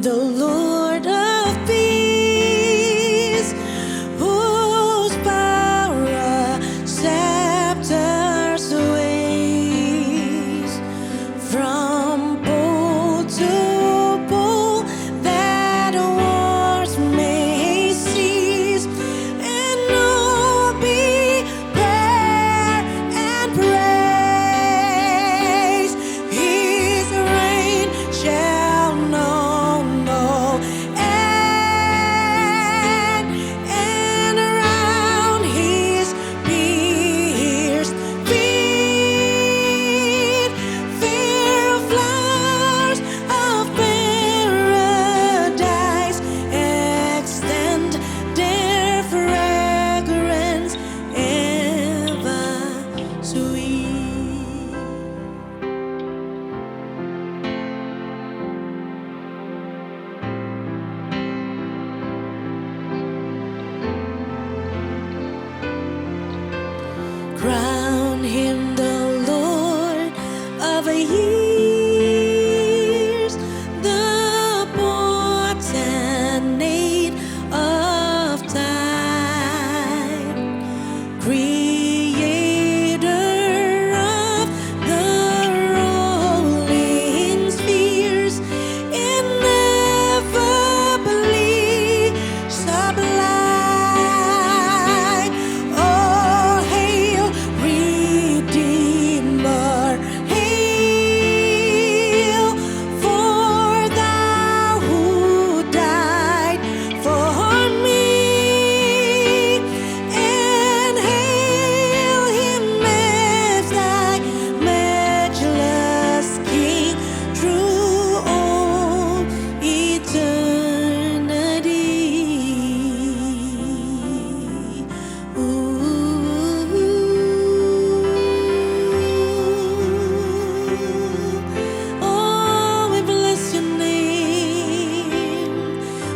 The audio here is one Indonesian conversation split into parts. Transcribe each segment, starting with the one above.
the Lord of peace, whose power scepters waves from pole to pole, that wars may cease, and all be prayer and praise. His reign shall know no end, and around his pierced feet fair flowers of paradise extend their fragrance ever sweet. Crown him the Lord of years, the potentate of time, creator of the rolling spheres, ineffably sublime. All hail, Redeemer, hail, for thou who died for me, and hail him as thy matchless King through all eternity. Oh, we bless your name,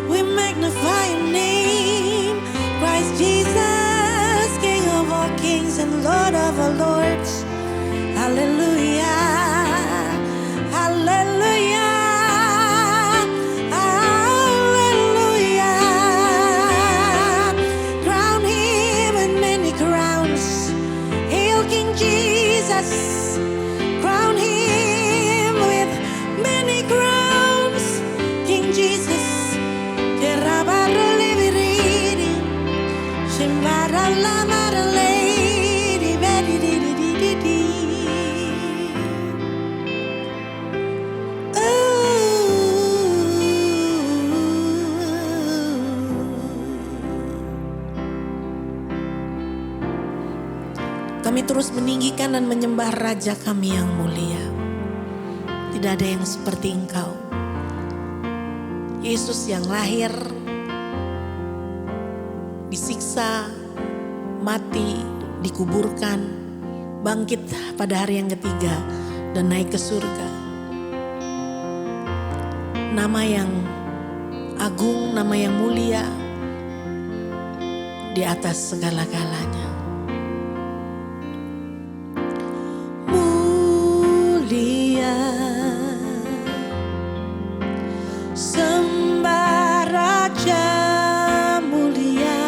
we magnify your name, Christ Jesus, King of all kings and Lord of all lords. Hallelujah, hallelujah, hallelujah. Crown him with many crowns. Hail King Jesus. Crown him with many crowns. King Jesus. Kerabaraliviridi. Shimbaralamaralady. Bedidididididi. Kami terus meninggikan dan menyembah Raja kami yang mulia. Tidak ada yang seperti Engkau. Yesus yang lahir, disiksa, mati, dikuburkan, bangkit pada hari yang ketiga, dan naik ke surga. Nama yang agung, nama yang mulia, di atas segala-galanya. Mulia, sembah Raja mulia,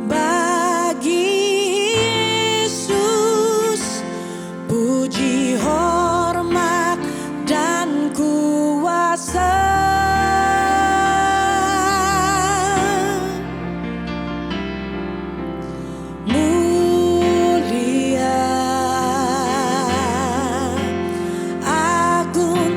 bagi Yesus puji, hormat, dan kuasa. Mulia, agung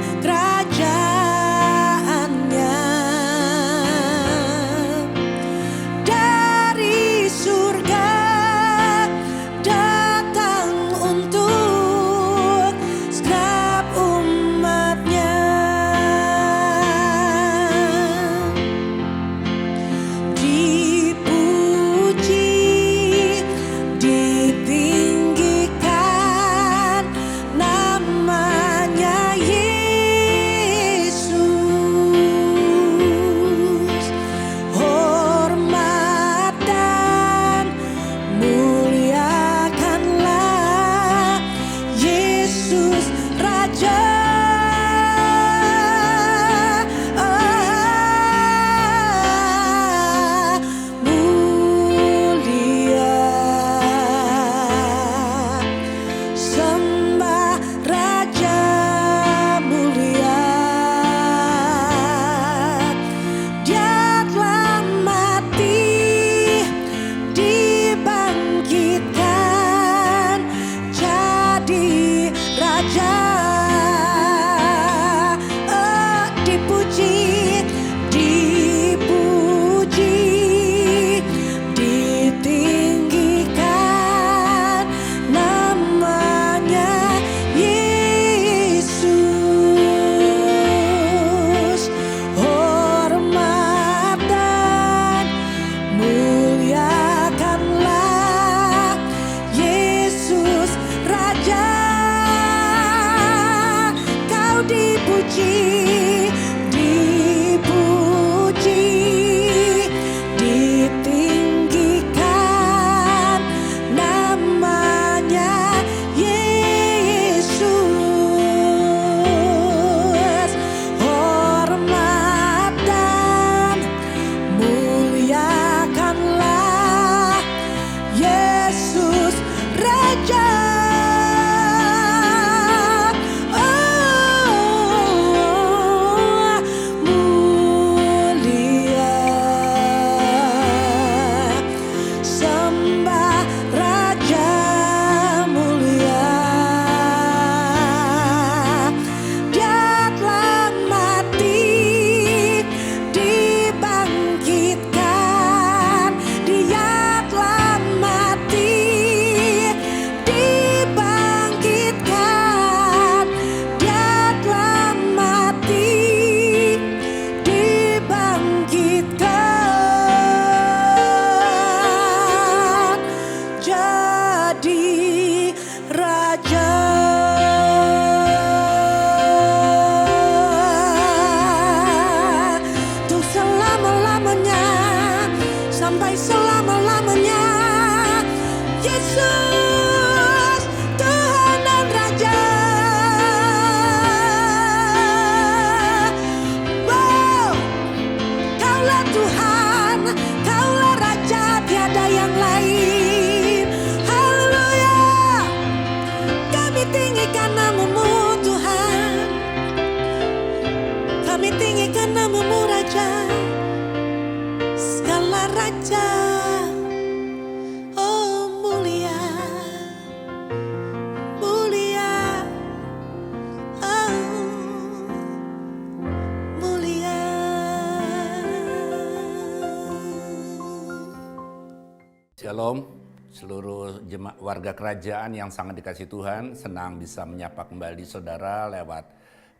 Shalom, seluruh warga kerajaan yang sangat dikasihi Tuhan. Senang bisa menyapa kembali saudara lewat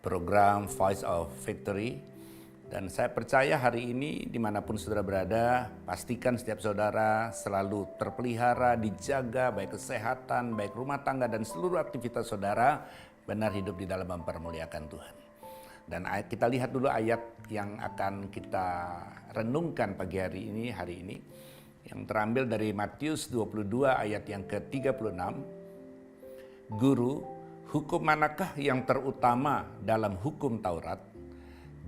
program Voice of Victory. Dan saya percaya hari ini dimanapun saudara berada, pastikan setiap saudara selalu terpelihara, dijaga, baik kesehatan, baik rumah tangga dan seluruh aktivitas saudara benar hidup di dalam mempermuliakan Tuhan. Dan kita lihat dulu ayat yang akan kita renungkan pagi hari ini, yang terambil dari Matius 22 ayat yang ke-36. Guru, hukum manakah yang terutama dalam hukum Taurat?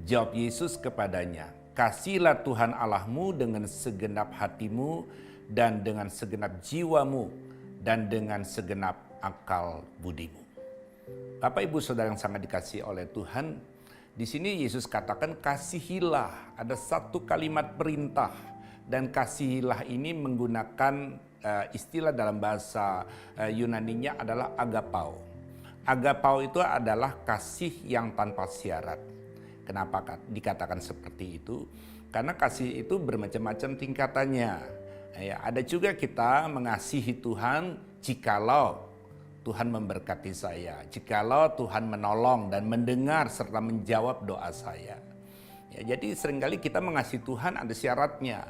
Jawab Yesus kepadanya, kasihlah Tuhan Allahmu dengan segenap hatimu dan dengan segenap jiwamu dan dengan segenap akal budimu. Bapak Ibu Saudara yang sangat dikasihi oleh Tuhan, di sini Yesus katakan kasihilah, ada satu kalimat perintah, dan kasihilah ini menggunakan istilah dalam bahasa Yunaninya adalah agapao. Agapao itu adalah kasih yang tanpa syarat. Kenapa dikatakan seperti itu? Karena kasih itu bermacam-macam tingkatannya. Ya, ada juga kita mengasihi Tuhan jikalau Tuhan memberkati saya, jikalau Tuhan menolong dan mendengar serta menjawab doa saya. Ya, jadi seringkali kita mengasihi Tuhan ada syaratnya.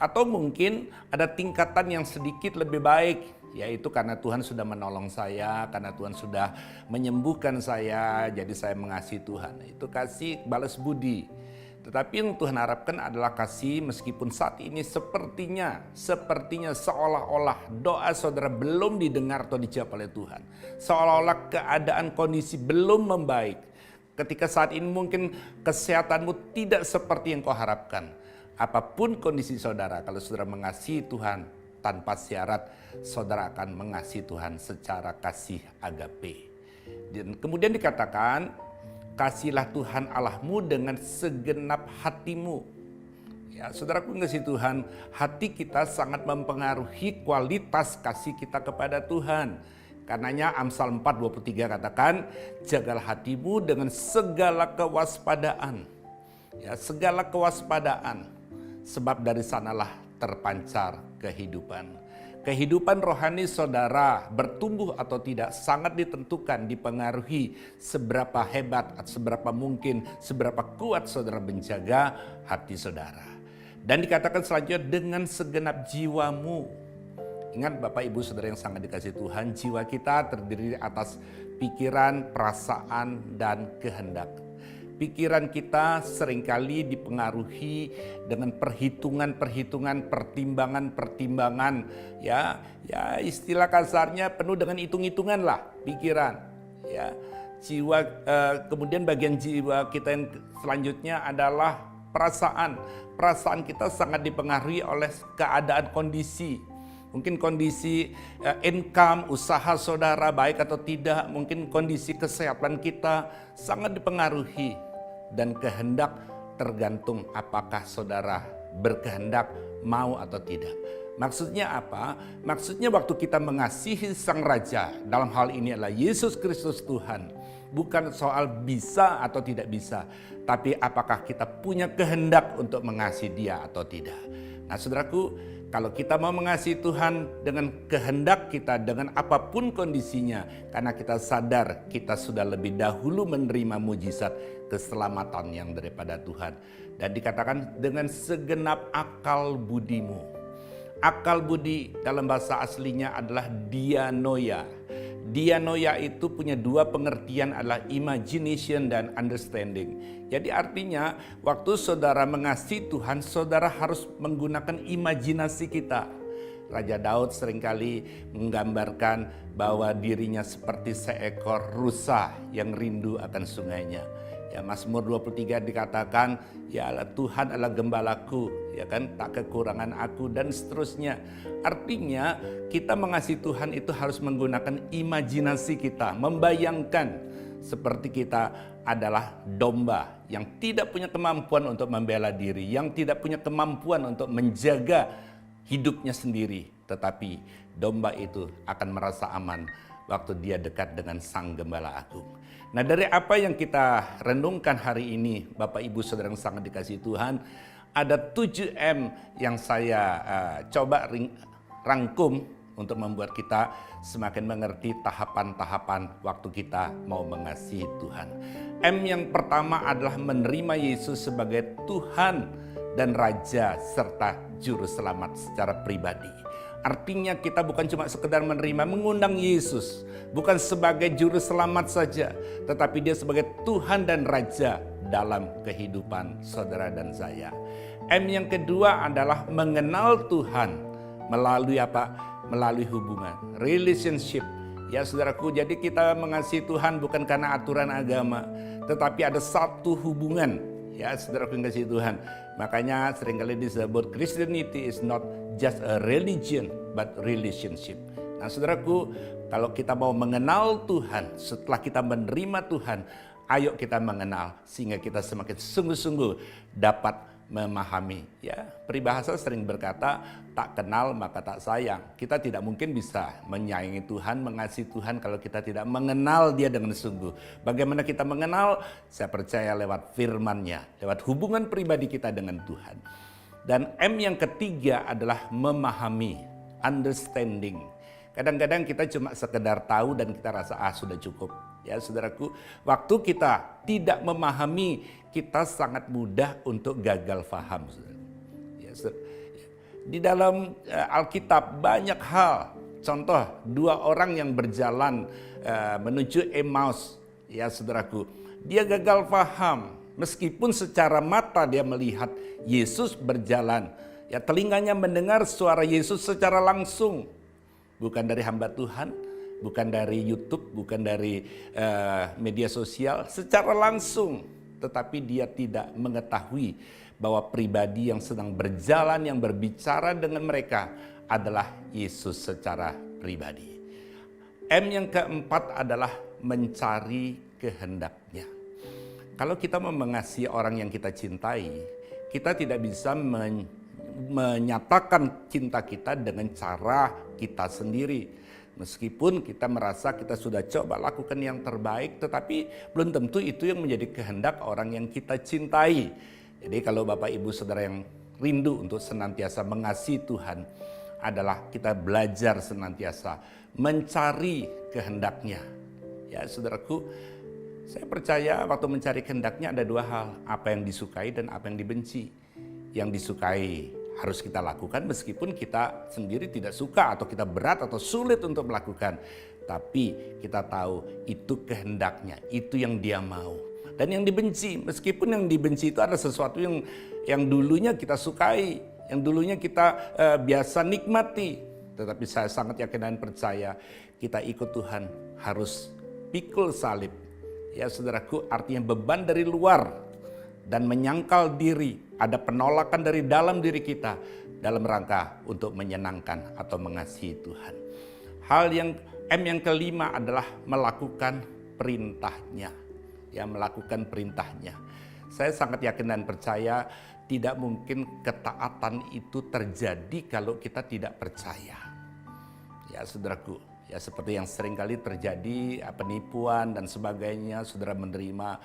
Atau mungkin ada tingkatan yang sedikit lebih baik, yaitu karena Tuhan sudah menolong saya, karena Tuhan sudah menyembuhkan saya, jadi saya mengasihi Tuhan. Itu kasih balas budi. Tetapi yang Tuhan harapkan adalah kasih meskipun saat ini sepertinya seolah-olah doa saudara belum didengar atau dijawab oleh Tuhan. Seolah-olah keadaan kondisi belum membaik. Ketika saat ini mungkin kesehatanmu tidak seperti yang kau harapkan. Apapun kondisi saudara, kalau saudara mengasihi Tuhan tanpa syarat, saudara akan mengasihi Tuhan secara kasih agape. Dan kemudian dikatakan, kasihlah Tuhan Allahmu dengan segenap hatimu. Ya, saudaraku mengasihi Tuhan, hati kita sangat mempengaruhi kualitas kasih kita kepada Tuhan. Karenanya Amsal 4:23 katakan, jagalah hatimu dengan segala kewaspadaan. Ya, segala kewaspadaan, sebab dari sanalah terpancar kehidupan. Kehidupan rohani saudara bertumbuh atau tidak sangat ditentukan, dipengaruhi seberapa hebat, seberapa mungkin, seberapa kuat saudara menjaga hati saudara. Dan dikatakan selanjutnya dengan segenap jiwamu. Ingat Bapak Ibu Saudara yang sangat dikasihi Tuhan, jiwa kita terdiri atas pikiran, perasaan, dan kehendak. Pikiran kita seringkali dipengaruhi dengan perhitungan-perhitungan, pertimbangan-pertimbangan, ya istilah kasarnya penuh dengan hitung-hitungan lah pikiran, ya. Jiwa, kemudian bagian jiwa kita yang selanjutnya adalah perasaan. Perasaan kita sangat dipengaruhi oleh keadaan kondisi. Mungkin kondisi income, usaha saudara baik atau tidak, mungkin kondisi kesehatan kita sangat dipengaruhi. Dan kehendak tergantung apakah saudara berkehendak mau atau tidak. Maksudnya apa? Maksudnya waktu kita mengasihi Sang Raja, dalam hal ini adalah Yesus Kristus Tuhan. Bukan soal bisa atau tidak bisa, tapi apakah kita punya kehendak untuk mengasihi Dia atau tidak. Nah saudaraku, kalau kita mau mengasihi Tuhan dengan kehendak kita, dengan apapun kondisinya, karena kita sadar kita sudah lebih dahulu menerima mujizat keselamatan yang daripada Tuhan. Dan dikatakan dengan segenap akal budimu. Akal budi dalam bahasa aslinya adalah dianoia. Dianoia itu punya dua pengertian, adalah imagination dan understanding. Jadi artinya waktu saudara mengasihi Tuhan, saudara harus menggunakan imajinasi kita. Raja Daud seringkali menggambarkan bahwa dirinya seperti seekor rusa yang rindu akan sungainya. Ya, Mazmur 23 dikatakan, ya Allah, Tuhan adalah gembalaku, ya kan, tak kekurangan aku, dan seterusnya. Artinya kita mengasihi Tuhan itu harus menggunakan imajinasi kita, membayangkan seperti kita adalah domba yang tidak punya kemampuan untuk membela diri, yang tidak punya kemampuan untuk menjaga hidupnya sendiri, tetapi domba itu akan merasa aman waktu dia dekat dengan Sang Gembala Agung. Nah, dari apa yang kita renungkan hari ini, Bapak Ibu Saudara yang sangat dikasihi Tuhan, ada 7M yang saya coba rangkum untuk membuat kita semakin mengerti tahapan-tahapan waktu kita mau mengasihi Tuhan. M yang pertama adalah menerima Yesus sebagai Tuhan dan Raja serta Juru Selamat secara pribadi. Artinya kita bukan cuma sekedar menerima, mengundang Yesus. Bukan sebagai Juru Selamat saja, tetapi dia sebagai Tuhan dan Raja dalam kehidupan saudara dan saya. M yang kedua adalah mengenal Tuhan melalui apa? Melalui hubungan, relationship. Ya saudaraku, jadi kita mengasihi Tuhan bukan karena aturan agama, tetapi ada satu hubungan. Ya saudaraku yang kasih Tuhan. Makanya seringkali disebut Christianity is not just a religion but relationship. Nah saudaraku, kalau kita mau mengenal Tuhan, setelah kita menerima Tuhan, ayo kita mengenal sehingga kita semakin sungguh-sungguh dapat memahami. Ya, peribahasa sering berkata, tak kenal maka tak sayang. Kita tidak mungkin bisa menyayangi Tuhan, mengasihi Tuhan kalau kita tidak mengenal Dia dengan sungguh. Bagaimana kita mengenal? Saya percaya lewat firman-Nya, lewat hubungan pribadi kita dengan Tuhan. Dan M yang ketiga adalah memahami, understanding. Kadang-kadang kita cuma sekedar tahu dan kita rasa sudah cukup. Ya saudaraku, waktu kita tidak memahami, kita sangat mudah untuk gagal faham. Ya, di dalam Alkitab banyak hal. Contoh, 2 orang yang berjalan menuju Emmaus. Ya saudaraku, dia gagal faham. Meskipun secara mata dia melihat Yesus berjalan. Ya, telinganya mendengar suara Yesus secara langsung. Bukan dari hamba Tuhan, bukan dari YouTube, bukan dari media sosial, secara langsung. Tetapi dia tidak mengetahui bahwa pribadi yang sedang berjalan, yang berbicara dengan mereka adalah Yesus secara pribadi. M yang keempat adalah mencari kehendak-Nya. Kalau kita mau mengasihi orang yang kita cintai, kita tidak bisa menyatakan cinta kita dengan cara kita sendiri. Meskipun kita merasa kita sudah coba lakukan yang terbaik, tetapi belum tentu itu yang menjadi kehendak orang yang kita cintai. Jadi kalau Bapak Ibu Saudara yang rindu untuk senantiasa mengasihi Tuhan, adalah kita belajar senantiasa mencari kehendak-Nya. Ya saudaraku, saya percaya waktu mencari kehendak-Nya ada 2 hal, apa yang disukai dan apa yang dibenci. Yang disukai harus kita lakukan meskipun kita sendiri tidak suka atau kita berat atau sulit untuk melakukan. Tapi kita tahu itu kehendak-Nya, itu yang Dia mau. Dan yang dibenci, meskipun yang dibenci itu ada sesuatu yang dulunya kita sukai, yang dulunya kita biasa nikmati. Tetapi saya sangat yakin dan percaya kita ikut Tuhan harus pikul salib. Ya saudaraku, artinya beban dari luar dan menyangkal diri, ada penolakan dari dalam diri kita dalam rangka untuk menyenangkan atau mengasihi Tuhan. Hal yang M yang kelima adalah melakukan perintah-Nya. Ya, melakukan perintah-Nya. Saya sangat yakin dan percaya tidak mungkin ketaatan itu terjadi kalau kita tidak percaya. Ya saudaraku, ya seperti yang seringkali terjadi penipuan dan sebagainya, saudara menerima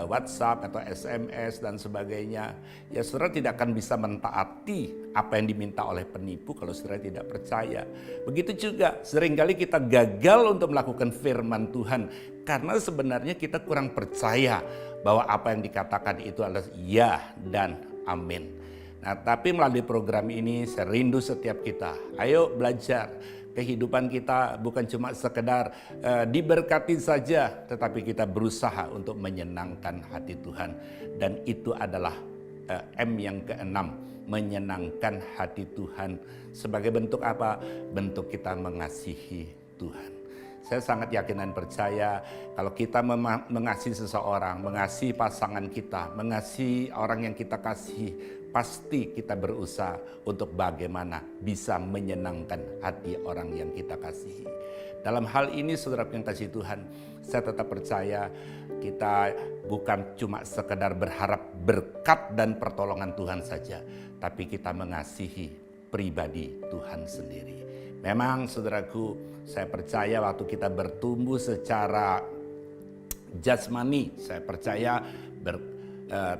WhatsApp atau SMS dan sebagainya. Ya saudara tidak akan bisa mentaati apa yang diminta oleh penipu kalau saudara tidak percaya. Begitu juga seringkali kita gagal untuk melakukan firman Tuhan karena sebenarnya kita kurang percaya bahwa apa yang dikatakan itu adalah ya dan amin. Nah, tapi melalui program ini saya rindu setiap kita. Ayo belajar. Kehidupan kita bukan cuma sekedar diberkati saja, tetapi kita berusaha untuk menyenangkan hati Tuhan. Dan itu adalah M yang keenam, menyenangkan hati Tuhan. Sebagai bentuk apa? Bentuk kita mengasihi Tuhan. Saya sangat yakin dan percaya kalau kita mengasihi seseorang, mengasihi pasangan kita, mengasihi orang yang kita kasihi, pasti kita berusaha untuk bagaimana bisa menyenangkan hati orang yang kita kasihi. Dalam hal ini saudara yang kasih Tuhan, saya tetap percaya kita bukan cuma sekedar berharap berkat dan pertolongan Tuhan saja, tapi kita mengasihi pribadi Tuhan sendiri. Memang saudaraku, saya percaya waktu kita bertumbuh secara jasmani, saya percaya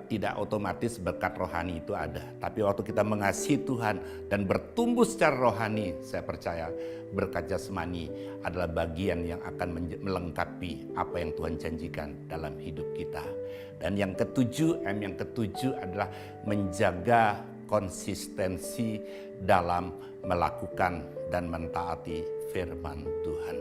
tidak otomatis berkat rohani itu ada. Tapi waktu kita mengasihi Tuhan dan bertumbuh secara rohani, saya percaya berkat jasmani adalah bagian yang akan melengkapi apa yang Tuhan janjikan dalam hidup kita. Dan yang ketujuh, yang ketujuh adalah menjaga konsistensi dalam melakukan dan mentaati firman Tuhan.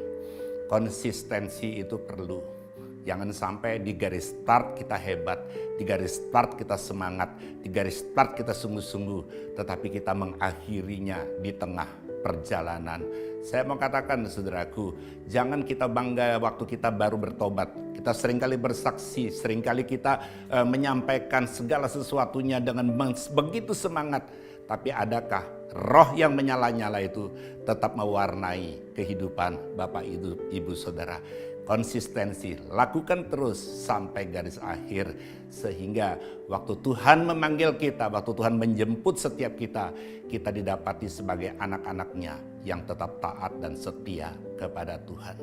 Konsistensi itu perlu. Jangan sampai di garis start kita hebat, di garis start kita semangat, di garis start kita sungguh-sungguh, tetapi kita mengakhirinya di tengah perjalanan. Saya mau katakan saudaraku, jangan kita bangga waktu kita baru bertobat. Kita seringkali bersaksi, seringkali kita menyampaikan segala sesuatunya dengan begitu semangat. Tapi adakah roh yang menyala-nyala itu tetap mewarnai kehidupan Bapak, Ibu, Saudara? Konsistensi, lakukan terus sampai garis akhir. Sehingga waktu Tuhan memanggil kita, waktu Tuhan menjemput setiap kita, kita didapati sebagai anak-anaknya yang tetap taat dan setia kepada Tuhan.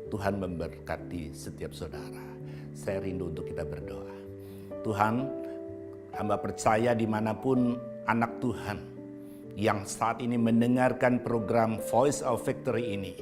Tuhan memberkati setiap saudara. Saya rindu untuk kita berdoa. Tuhan, hamba percaya dimanapun anak Tuhan yang saat ini mendengarkan program Voice of Victory ini,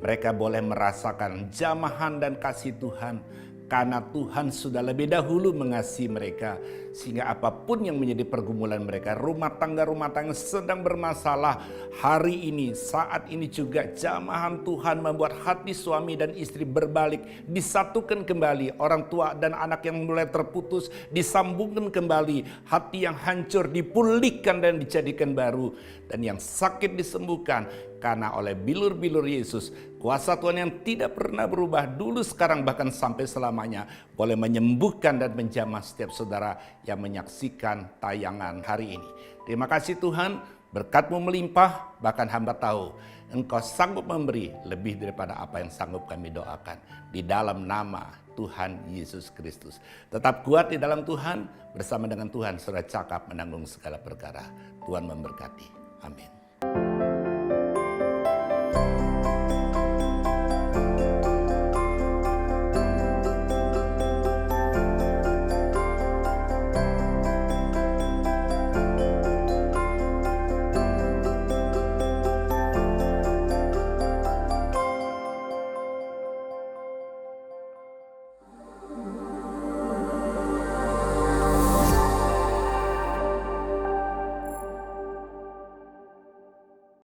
mereka boleh merasakan jamahan dan kasih Tuhan karena Tuhan sudah lebih dahulu mengasihi mereka, sehingga apapun yang menjadi pergumulan mereka, rumah tangga yang sedang bermasalah hari ini, saat ini juga jamahan Tuhan membuat hati suami dan istri berbalik, disatukan kembali, orang tua dan anak yang mulai terputus disambungkan kembali, hati yang hancur dipulihkan dan dijadikan baru, dan yang sakit disembuhkan. Karena oleh bilur-bilur Yesus, kuasa Tuhan yang tidak pernah berubah dulu, sekarang, bahkan sampai selamanya, boleh menyembuhkan dan menjamah setiap saudara yang menyaksikan tayangan hari ini. Terima kasih Tuhan, berkat-Mu melimpah, bahkan hamba tahu Engkau sanggup memberi lebih daripada apa yang sanggup kami doakan. Di dalam nama Tuhan Yesus Kristus. Tetap kuat di dalam Tuhan, bersama dengan Tuhan saudara cakap menanggung segala perkara. Tuhan memberkati. Amin.